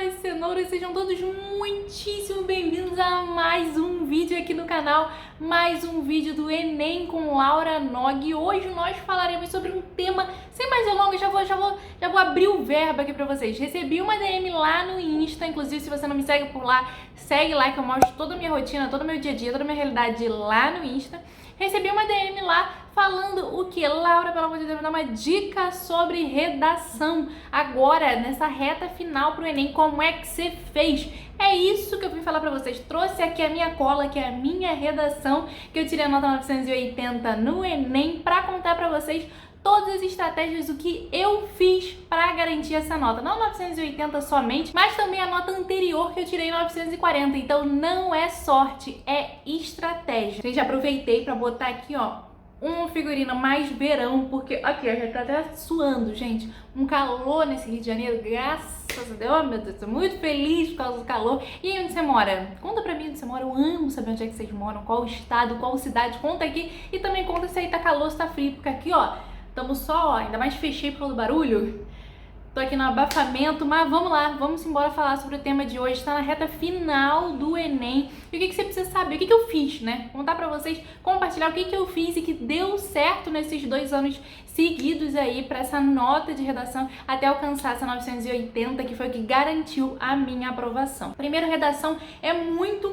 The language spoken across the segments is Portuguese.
cenouras, cenouras, sejam todos muitíssimo bem-vindos a mais um vídeo aqui no canal, mais um vídeo do Enem com Laura Nog. Hoje nós falaremos sobre um tema, sem mais delongas, já vou abrir o verbo aqui pra vocês. Recebi uma DM lá no Insta, inclusive se você não me segue por lá, segue lá que eu mostro toda a minha rotina, todo o meu dia a dia, toda a minha realidade lá no Insta. Recebi uma DM lá falando o que? Laura, pelo amor de Deus, me dá uma dica sobre redação. Agora, nessa reta final pro Enem, como é que você fez? É isso que eu vim falar pra vocês. Trouxe aqui a minha cola, que é a minha redação, que eu tirei a nota 980 no Enem, pra contar pra vocês todas as estratégias do que eu fiz para garantir essa nota. Não 980 somente, mas também a nota anterior que eu tirei 940. Então não é sorte, é estratégia. Gente, aproveitei para botar aqui, ó, um figurino mais verão, porque aqui, ó, já tá até suando, gente. Um calor nesse Rio de Janeiro, graças a Deus. Oh, meu Deus, tô muito feliz por causa do calor. E aí, onde você mora? Conta pra mim onde você mora, eu amo saber onde é que vocês moram, qual estado, qual cidade, conta aqui. E também conta se aí tá calor, se tá frio, porque aqui, ó, estamos só, ó, ainda mais fechei por causa do barulho. Tô aqui no abafamento, mas vamos lá, vamos embora falar sobre o tema de hoje. Está na reta final do Enem. E o que você precisa saber? O que eu fiz, né? Contar pra vocês, compartilhar o que eu fiz e que deu certo nesses 2 anos seguidos aí para essa nota de redação até alcançar essa 980, que foi o que garantiu a minha aprovação. Primeiro, redação é muito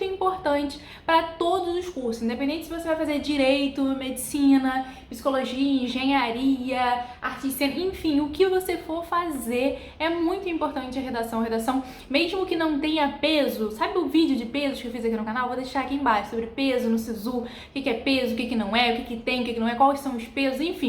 importante para todos os cursos, independente se você vai fazer direito, medicina, psicologia, engenharia, arte e cena, enfim, o que você for fazer, é muito importante a redação. A redação, mesmo que não tenha peso, sabe o vídeo de pesos que eu fiz aqui no canal? Vou deixar aqui embaixo sobre peso no SISU, o que é peso, o que não é, o que tem, o que não é, quais são os pesos, enfim.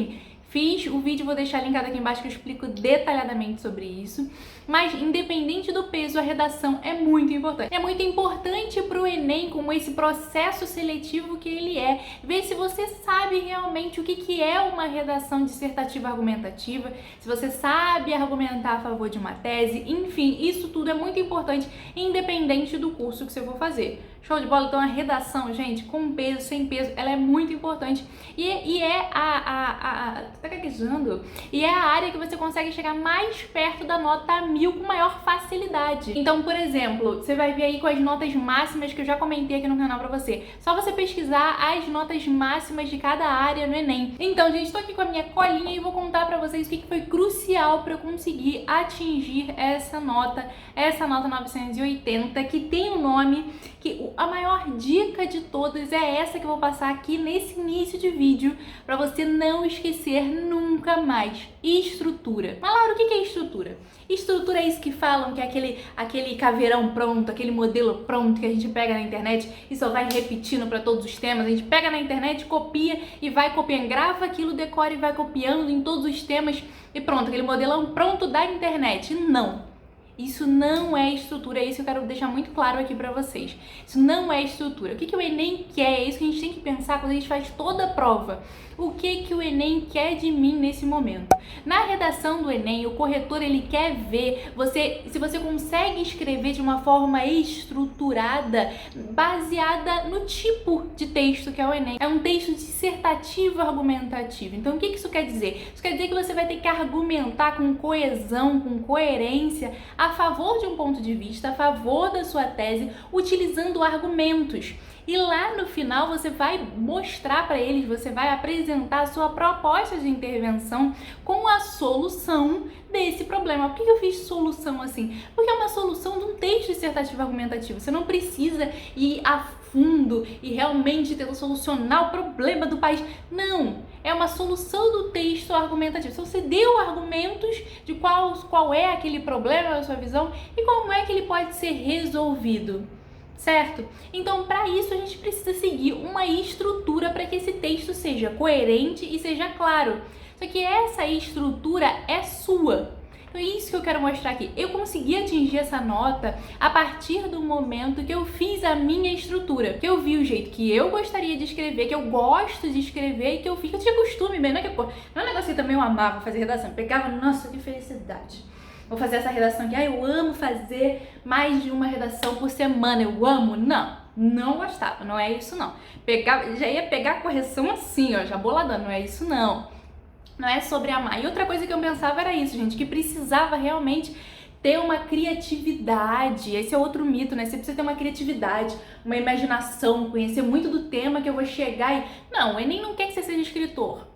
Fiz o vídeo, vou deixar linkado aqui embaixo que eu explico detalhadamente sobre isso. Mas independente do peso, a redação é muito importante. É muito importante para o Enem, como esse processo seletivo que ele é, ver se você sabe realmente o que é uma redação dissertativa argumentativa, se você sabe argumentar a favor de uma tese, enfim, isso tudo é muito importante, independente do curso que você for fazer. Show de bola? Então a redação, gente, com peso, sem peso, ela é muito importante e é tá gaguejando? E é a área que você consegue chegar mais perto da nota 1000 com maior facilidade. Então, por exemplo, você vai ver aí com as notas máximas que eu já comentei aqui no canal pra você. Só você pesquisar as notas máximas de cada área no Enem. Então, gente, tô aqui com a minha colinha e vou contar pra vocês o que foi crucial pra eu conseguir atingir essa nota 980, que tem o nome que a maior dica de todas é essa que eu vou passar aqui nesse início de vídeo para você não esquecer nunca mais. Estrutura. Mas Laura, o que é estrutura? Estrutura é isso que falam que é aquele caveirão pronto, aquele modelo pronto que a gente pega na internet e só vai repetindo para todos os temas. A gente pega na internet, copia e vai copiando, grava aquilo, decora e vai copiando em todos os temas e pronto, aquele modelão pronto da internet. Não. Isso não é estrutura, é isso que eu quero deixar muito claro aqui pra vocês. Isso não é estrutura. O que o Enem quer? É isso que a gente tem que pensar quando a gente faz toda a prova. O que o Enem quer de mim nesse momento? Na redação do Enem, o corretor ele quer ver se você consegue escrever de uma forma estruturada, baseada no tipo de texto que é o Enem. É um texto dissertativo argumentativo. Então, o que isso quer dizer? Isso quer dizer que você vai ter que argumentar com coesão, com coerência, a favor de um ponto de vista, a favor da sua tese, utilizando argumentos. E lá no final você vai mostrar para eles, você vai apresentar a sua proposta de intervenção com a solução desse problema. Por que eu fiz solução assim? Porque é uma solução de um texto dissertativo argumentativo. Você não precisa ir a fundo e realmente tentar solucionar o problema do país. Não! É uma solução do texto argumentativo. Então, você deu argumentos de qual é aquele problema na sua visão e como é que ele pode ser resolvido. Certo? Então, para isso, a gente precisa seguir uma estrutura para que esse texto seja coerente e seja claro. Só que essa estrutura é sua. Então, é isso que eu quero mostrar aqui. Eu consegui atingir essa nota a partir do momento que eu fiz a minha estrutura. Que eu vi o jeito que eu gostaria de escrever, que eu gosto de escrever e que eu fiz. Eu tinha costume mesmo, não é um negócio que também eu amava fazer redação. Eu pegava, nossa, que felicidade. Vou fazer essa redação aqui. Eu amo fazer mais de uma redação por semana. Eu amo? Não gostava. Não é isso, não. Já ia pegar a correção assim, ó, já boladando. Não é isso, não. Não é sobre amar. E outra coisa que eu pensava era isso, gente, que precisava realmente ter uma criatividade. Esse é outro mito, né? Você precisa ter uma criatividade, uma imaginação, conhecer muito do tema que eu vou chegar e... Não, o Enem não quer que você seja escritor.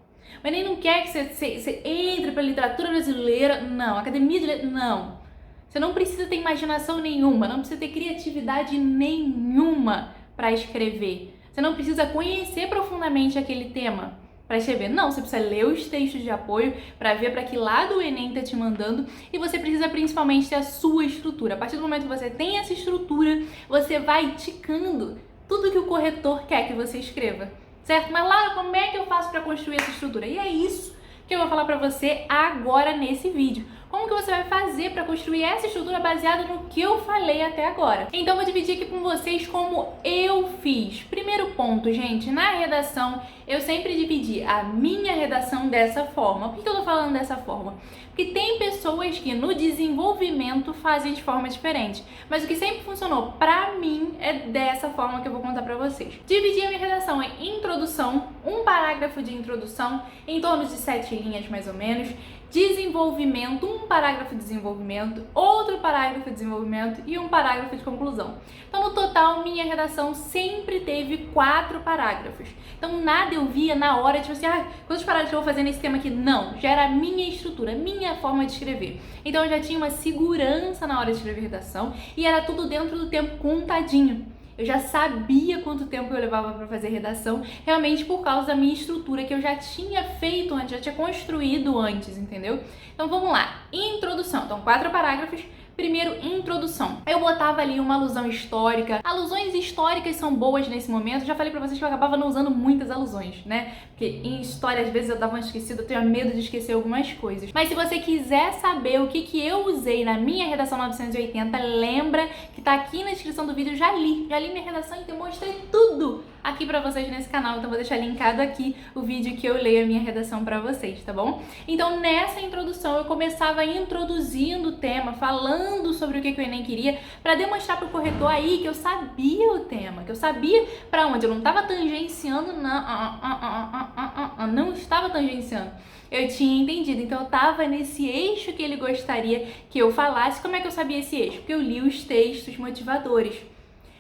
O Enem não quer que você entre para a literatura brasileira. Não, academia de letras, não. Você não precisa ter imaginação nenhuma, não precisa ter criatividade nenhuma para escrever. Você não precisa conhecer profundamente aquele tema para escrever. Não, você precisa ler os textos de apoio para ver para que lado o Enem está te mandando e você precisa principalmente ter a sua estrutura. A partir do momento que você tem essa estrutura, você vai ticando tudo que o corretor quer que você escreva, certo? Mas Laura, como é que eu faço para construir essa estrutura? E é isso que eu vou falar para você agora nesse vídeo. Como que você vai fazer para construir essa estrutura baseada no que eu falei até agora? Então, eu vou dividir aqui com vocês como eu fiz. Primeiro ponto, gente, na redação, eu sempre dividi a minha redação dessa forma. Por que eu tô falando dessa forma? Porque tem pessoas que no desenvolvimento fazem de forma diferente. Mas o que sempre funcionou pra mim é dessa forma que eu vou contar pra vocês. Dividi a minha redação em introdução, um parágrafo de introdução, em torno de 7 linhas mais ou menos, desenvolvimento, um parágrafo de desenvolvimento, outro parágrafo de desenvolvimento e um parágrafo de conclusão. Então, no total, minha redação sempre teve 4 parágrafos. Então, nada eu via na hora, tipo assim, quantos parágrafos eu vou fazer nesse tema aqui? Não, já era a minha estrutura, minha forma de escrever. Então, eu já tinha uma segurança na hora de escrever redação e era tudo dentro do tempo contadinho. Eu já sabia quanto tempo eu levava para fazer redação, realmente por causa da minha estrutura que eu já tinha feito antes, já tinha construído antes, entendeu? Então vamos lá, introdução. Então 4 parágrafos. Primeiro, introdução. Eu botava ali uma alusão histórica. Alusões históricas são boas nesse momento. Já falei pra vocês que eu acabava não usando muitas alusões, né? Porque em história, às vezes, eu dava uma esquecida, eu tenho medo de esquecer algumas coisas. Mas se você quiser saber o que eu usei na minha redação 980, lembra que tá aqui na descrição do vídeo. Já li minha redação e eu mostrei tudo aqui pra vocês nesse canal. Então vou deixar linkado aqui o vídeo que eu leio a minha redação pra vocês, tá bom? Então nessa introdução eu começava introduzindo o tema, falando sobre o que o Enem queria, pra demonstrar pro corretor aí que eu sabia o tema, que eu sabia pra onde. Eu não tava tangenciando, não estava tangenciando. Eu tinha entendido, então eu tava nesse eixo que ele gostaria que eu falasse. Como é que eu sabia esse eixo? Porque eu li os textos motivadores.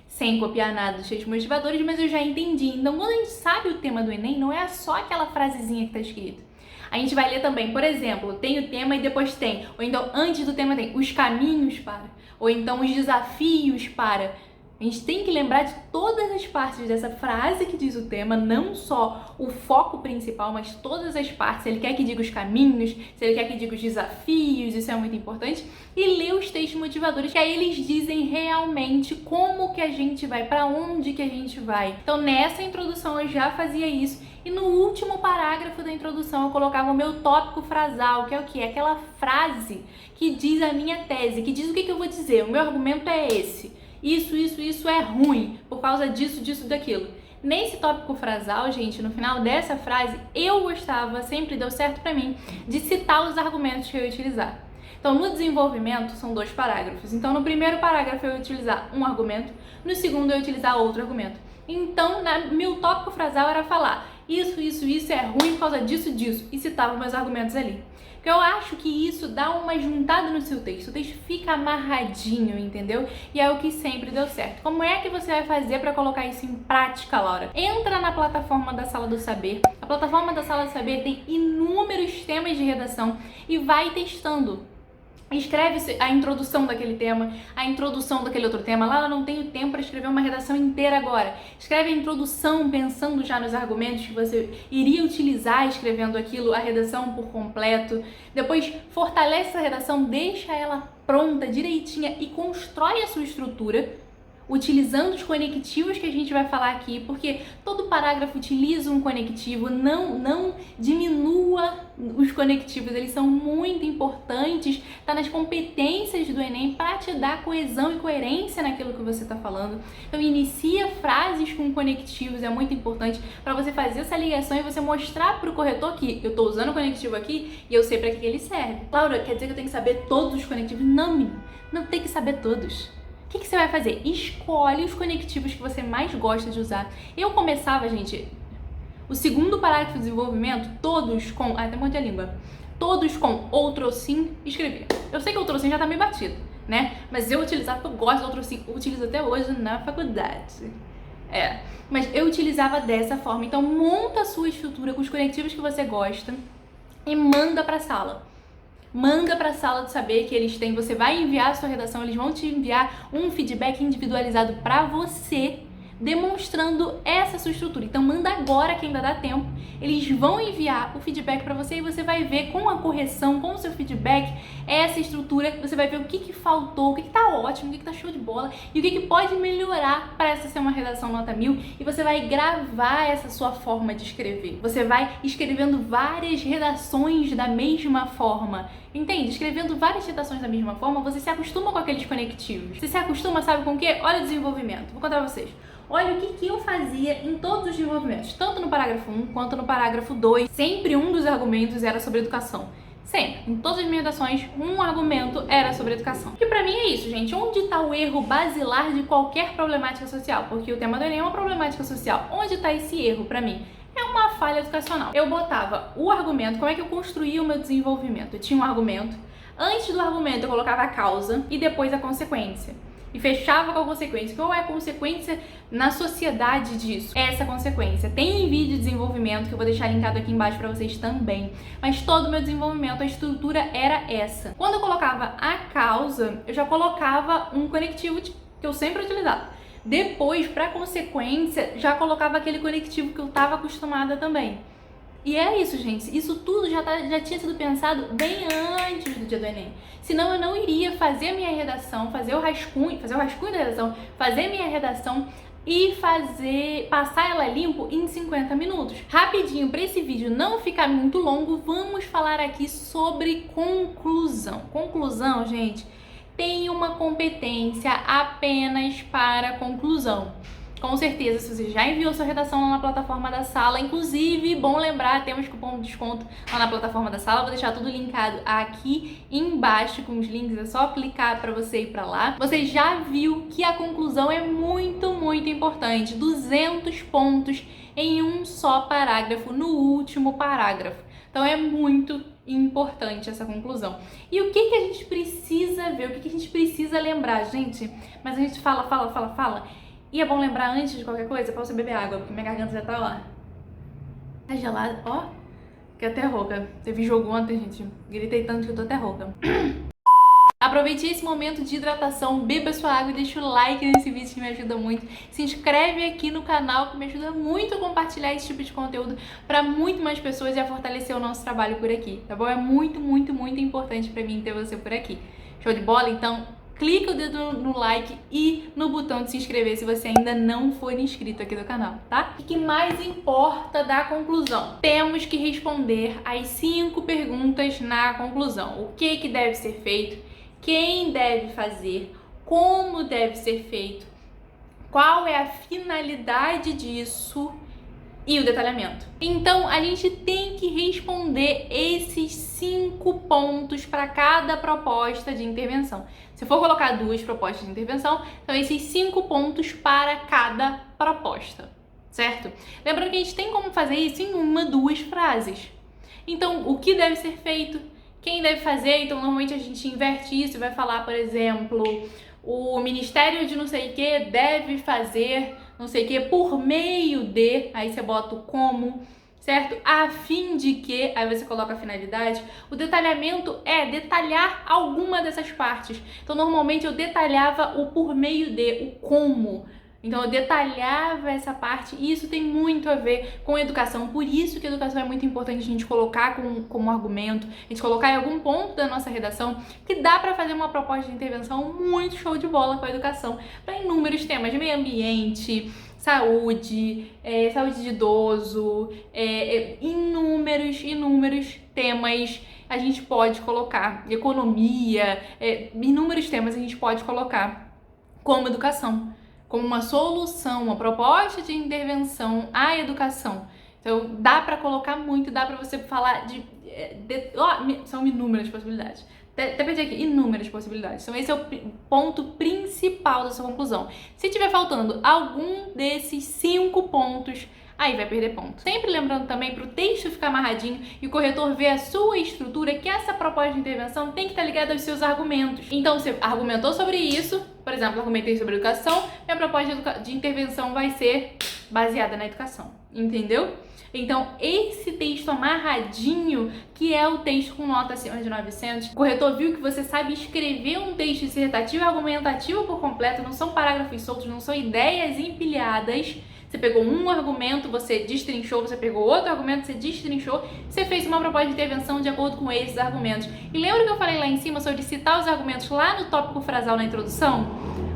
Sem copiar nada dos textos motivadores, mas eu já entendi. Então, quando a gente sabe o tema do Enem, não é só aquela frasezinha que tá escrita. A gente vai ler também, por exemplo, tem o tema e depois tem, ou então antes do tema tem os caminhos para, ou então os desafios para. A gente tem que lembrar de todas as partes dessa frase que diz o tema, não só o foco principal, mas todas as partes. Se ele quer que diga os caminhos, se ele quer que diga os desafios, isso é muito importante. E ler os textos motivadores, que aí eles dizem realmente como que a gente vai, para onde que a gente vai. Então nessa introdução eu já fazia isso. E no último parágrafo da introdução eu colocava o meu tópico frasal, que é o quê? Aquela frase que diz a minha tese, que diz o que eu vou dizer. O meu argumento é esse. Isso é ruim, por causa disso, daquilo. Nesse tópico frasal, gente, no final dessa frase, eu gostava, sempre deu certo pra mim, de citar os argumentos que eu ia utilizar. Então, no desenvolvimento, são 2 parágrafos. Então, no primeiro parágrafo eu ia utilizar um argumento, no segundo eu ia utilizar outro argumento. Então, meu tópico frasal era falar isso é ruim por causa disso, e citava meus argumentos ali. Porque eu acho que isso dá uma juntada no seu texto, o texto fica amarradinho, entendeu? E é o que sempre deu certo. Como é que você vai fazer para colocar isso em prática, Laura? Entra na plataforma da Sala do Saber. A plataforma da Sala do Saber tem inúmeros temas de redação e vai testando. Escreve a introdução daquele tema, a introdução daquele outro tema. Lá eu não tenho tempo para escrever uma redação inteira agora. Escreve a introdução pensando já nos argumentos que você iria utilizar escrevendo aquilo, a redação por completo. Depois fortalece essa redação, deixa ela pronta, direitinha e constrói a sua estrutura utilizando os conectivos que a gente vai falar aqui, porque todo parágrafo utiliza um conectivo, não diminua os conectivos, eles são muito importantes, tá nas competências do Enem para te dar coesão e coerência naquilo que você está falando. Então inicia frases com conectivos, é muito importante para você fazer essa ligação e você mostrar para o corretor que eu estou usando o conectivo aqui e eu sei para que ele serve. Laura, quer dizer que eu tenho que saber todos os conectivos? Não, menina, não tem que saber todos. O que você vai fazer? Escolhe os conectivos que você mais gosta de usar. Eu começava, gente, o segundo parágrafo de desenvolvimento, todos com... até um monte de língua. todos com outrocin, escrevia. Eu sei que outrocin já tá meio batido, né? Mas eu utilizava, porque eu gosto de outrocin, utilizo até hoje na faculdade. Mas eu utilizava dessa forma. Então monta a sua estrutura com os conectivos que você gosta e manda pra sala. Manda para a sala de saber que eles têm, você vai enviar a sua redação, eles vão te enviar um feedback individualizado para você, demonstrando essa sua estrutura. Então manda agora que ainda dá tempo, eles vão enviar o feedback para você e você vai ver com a correção, com o seu feedback, essa estrutura, você vai ver o que faltou, o que tá ótimo, o que tá show de bola e o que pode melhorar para essa ser uma redação nota 1000, e você vai gravar essa sua forma de escrever. Você vai escrevendo várias redações da mesma forma. Entende? Escrevendo várias redações da mesma forma, você se acostuma com aqueles conectivos. Você se acostuma, sabe com o quê? Olha o desenvolvimento. Vou contar pra vocês. Olha o que eu fazia em todos os desenvolvimentos, tanto no parágrafo 1 quanto no parágrafo 2. Sempre um dos argumentos era sobre educação. Sempre. Em todas as minhas redações, um argumento era sobre educação. E pra mim é isso, gente. Onde está o erro basilar de qualquer problemática social? Porque o tema do Enem é uma problemática social. Onde está esse erro pra mim? É uma falha educacional. Eu botava o argumento, como é que eu construía o meu desenvolvimento? Eu tinha um argumento, antes do argumento eu colocava a causa e depois a consequência. E fechava com a consequência. Qual é a consequência na sociedade disso? Essa consequência. Tem vídeo de desenvolvimento que eu vou deixar linkado aqui embaixo pra vocês também. Mas todo o meu desenvolvimento, a estrutura era essa. Quando eu colocava a causa, eu já colocava um conectivo que eu sempre utilizava. Depois, para consequência, já colocava aquele conectivo que eu estava acostumada também. E é isso, gente. Isso tudo já tinha sido pensado bem antes do dia do Enem. Senão eu não iria fazer a minha redação, fazer o rascunho da redação, fazer a minha redação e passar ela limpo em 50 minutos. Rapidinho, para esse vídeo não ficar muito longo, vamos falar aqui sobre conclusão. Conclusão, gente, tem uma competência apenas para conclusão. Com certeza, se você já enviou sua redação lá na plataforma da sala, inclusive, bom lembrar, temos cupom de desconto lá na plataforma da sala, vou deixar tudo linkado aqui embaixo com os links, é só clicar para você ir para lá. Você já viu que a conclusão é muito, muito importante, 200 pontos em um só parágrafo, no último parágrafo. Então é muito importante essa conclusão. E o que a gente precisa ver, o que a gente precisa lembrar, gente? Mas a gente fala. E é bom lembrar antes de qualquer coisa pra você beber água, porque minha garganta já tá, ó, tá gelada, ó, fiquei até rouca. Teve jogo ontem, gente, gritei tanto que eu tô até rouca. Aproveite esse momento de hidratação, beba sua água e deixa o like nesse vídeo que me ajuda muito. Se inscreve aqui no canal que me ajuda muito a compartilhar esse tipo de conteúdo para muito mais pessoas e a fortalecer o nosso trabalho por aqui, tá bom? É muito, muito, muito importante para mim ter você por aqui. Show de bola? Então clica o dedo no like e no botão de se inscrever se você ainda não for inscrito aqui do canal, tá? O que mais importa da conclusão? Temos que responder as 5 perguntas na conclusão. O que deve ser feito? Quem deve fazer, como deve ser feito, qual é a finalidade disso e o detalhamento. Então, a gente tem que responder esses 5 pontos para cada proposta de intervenção. Se for colocar 2 propostas de intervenção, então esses 5 pontos para cada proposta, certo? Lembrando que a gente tem como fazer isso em 1, 2 frases. Então, o que deve ser feito? Quem deve fazer? Então, normalmente a gente inverte isso e vai falar, por exemplo, o Ministério de não sei o que deve fazer não sei o que por meio de, aí você bota o como, certo? A fim de que, aí você coloca a finalidade. O detalhamento é detalhar alguma dessas partes. Então, normalmente eu detalhava o por meio de, o como. Então eu detalhava essa parte e isso tem muito a ver com educação. Por isso que a educação é muito importante a gente colocar como argumento, a gente colocar em algum ponto da nossa redação, que dá para fazer uma proposta de intervenção muito show de bola com a educação para inúmeros temas, de meio ambiente, saúde, saúde de idoso, inúmeros temas a gente pode colocar, economia, inúmeros temas a gente pode colocar como educação, como uma solução, uma proposta de intervenção à educação. Então, dá para colocar muito, dá para você falar são inúmeras possibilidades. Até perdi aqui, inúmeras possibilidades. Então, esse é o ponto principal da sua conclusão. Se tiver faltando algum desses 5 pontos, aí vai perder ponto. Sempre lembrando também para o texto ficar amarradinho e o corretor ver a sua estrutura, que essa proposta de intervenção tem que estar ligada aos seus argumentos. Então, você argumentou sobre isso, por exemplo, argumentei sobre educação, minha proposta de intervenção vai ser baseada na educação, entendeu? Então, esse texto amarradinho, que é o texto com nota acima de 900, o corretor viu que você sabe escrever um texto dissertativo e argumentativo por completo, não são parágrafos soltos, não são ideias empilhadas. Você pegou um argumento, você destrinchou, você pegou outro argumento, você destrinchou, você fez uma proposta de intervenção de acordo com esses argumentos. E lembra que eu falei lá em cima sobre citar os argumentos lá no tópico frasal na introdução?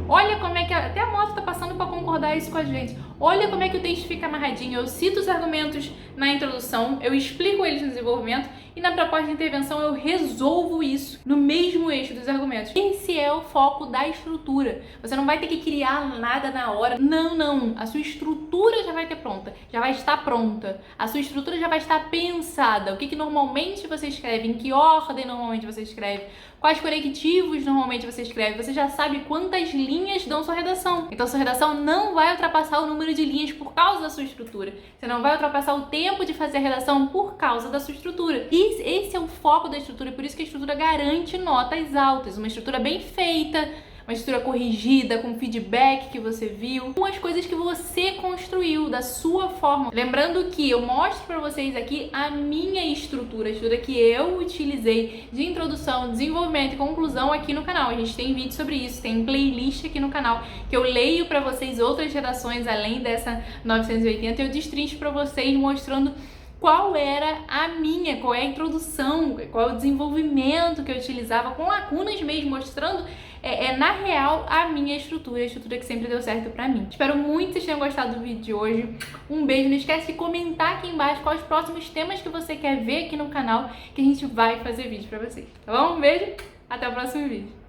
Olha como é que até a moto tá passando para concordar isso com a gente. Olha como é que o texto fica amarradinho. Eu cito os argumentos na introdução, eu explico eles no desenvolvimento e na proposta de intervenção eu resolvo isso no mesmo eixo dos argumentos. Esse é o foco da estrutura. Você não vai ter que criar nada na hora. Não. A sua estrutura já vai ter pronta, já vai estar pronta. A sua estrutura já vai estar pensada. O que normalmente você escreve, em que ordem normalmente você escreve, quais conectivos normalmente você escreve. Você já sabe quantas linhas dão sua redação. Então sua redação não vai ultrapassar o número de linhas por causa da sua estrutura. Você não vai ultrapassar o tempo de fazer a redação por causa da sua estrutura. E esse é o foco da estrutura, por isso que a estrutura garante notas altas. Uma estrutura bem feita, uma estrutura corrigida, com feedback que você viu, com as coisas que você construiu, da sua forma. Lembrando que eu mostro para vocês aqui a minha estrutura, a estrutura que eu utilizei de introdução, desenvolvimento e conclusão aqui no canal. A gente tem vídeo sobre isso, tem playlist aqui no canal, que eu leio para vocês outras redações além dessa 980 e eu destrincho para vocês mostrando qual era qual é a introdução, qual é o desenvolvimento que eu utilizava, com lacunas mesmo, mostrando na real a minha estrutura, a estrutura que sempre deu certo pra mim. Espero muito que vocês tenham gostado do vídeo de hoje. Um beijo, não esquece de comentar aqui embaixo quais os próximos temas que você quer ver aqui no canal, que a gente vai fazer vídeo pra vocês, tá bom? Um beijo, até o próximo vídeo.